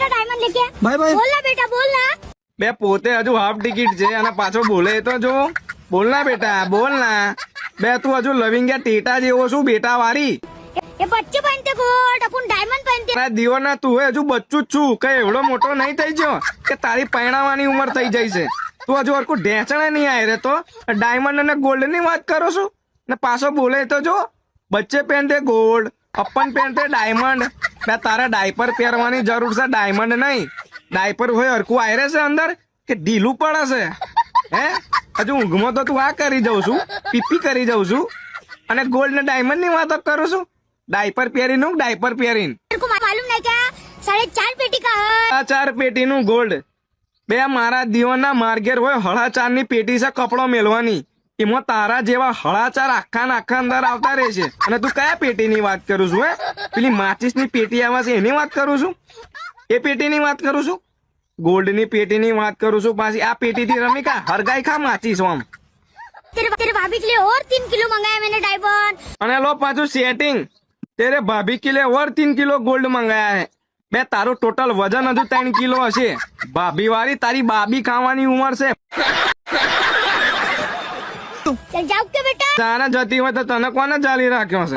ना डायमंड लेके भाई भाई बोलना बेटा बोलना બે પોતે હજુ હાફ ટિકિટ છે અને પાછો બોલે તો જો બોલના બેટા બોલના બે તું હજુ લવિંગ્યા ટેટા જેવો શું બેટા વાળી ये बच्चे पहनते गोल्ड अपन डायमंड पहनते તારા દીવાના તું હજુ બચ્ચું જ છું કઈ એવડો મોટો નહીં થઈ ગયો કે તારી પરણાવાની ઉંમર થઈ જાય છે તું હજુ હરખું ઢેંચણે નહીં આવી રે તો ડાયમંડ અને ગોલ્ડ ની વાત કરો છું ને પાછો બોલે તો જો બચ્ચે પહેનતે ગોલ્ડ અપન પહેનતે ડાયમંડ બે તારે ડાયપર પહેરવાની જરૂર છે ડાયમંડ નહીં ડાયપર હોય હરખું આયરે છે અંદર કે ઢીલું પડે છે હે હજુ ઊંઘમાં તો તું આ કરી જાઉં છું પીપી કરી જાઉં છું અને ગોલ્ડ ને ડાયમંડ ની વાતો કરું છું ડાયપર પહેરીને ડાયપર પહેરીને तेरे को मालूम नहीं क्या 4.5 पेटी का है આ 4 પેટીનું ગોલ્ડ બે મારા દીવાના માર્ગેર હોય હળા 4 ની પેટી છે કપડો મેલવાની એમાં તારા જેવા હળા 4 આખા ના આખા અંદર આવતા રહે છે અને તું કયા પેટીની વાત કરું છું હે પેલી માચીસની પેટી આવે છે એની વાત કરું છું એ પેટીની વાત કરું છું ગોલ્ડની પેટીની વાત કરું છું પાછી આ પેટીથી રમી કા હરગાઈ ખા માચીસ આમ तेरे भाभी के लिए और 3 किलो मंगाया मैंने डायमंड અને લો પાછું સેટિંગ તેરે ભાભી કિલે ઓર 3 કિલો ગોલ્ડ મંગાયા હે બે તારું ટોટલ વજન હજુ 3 કિલો હશે ભાભી વાળી તારી બાબી ખાવાની ઉંમર છે चल जाओ के बेटा તારા જતી હોય તો તને કોને ચાલી રાખ્યો છે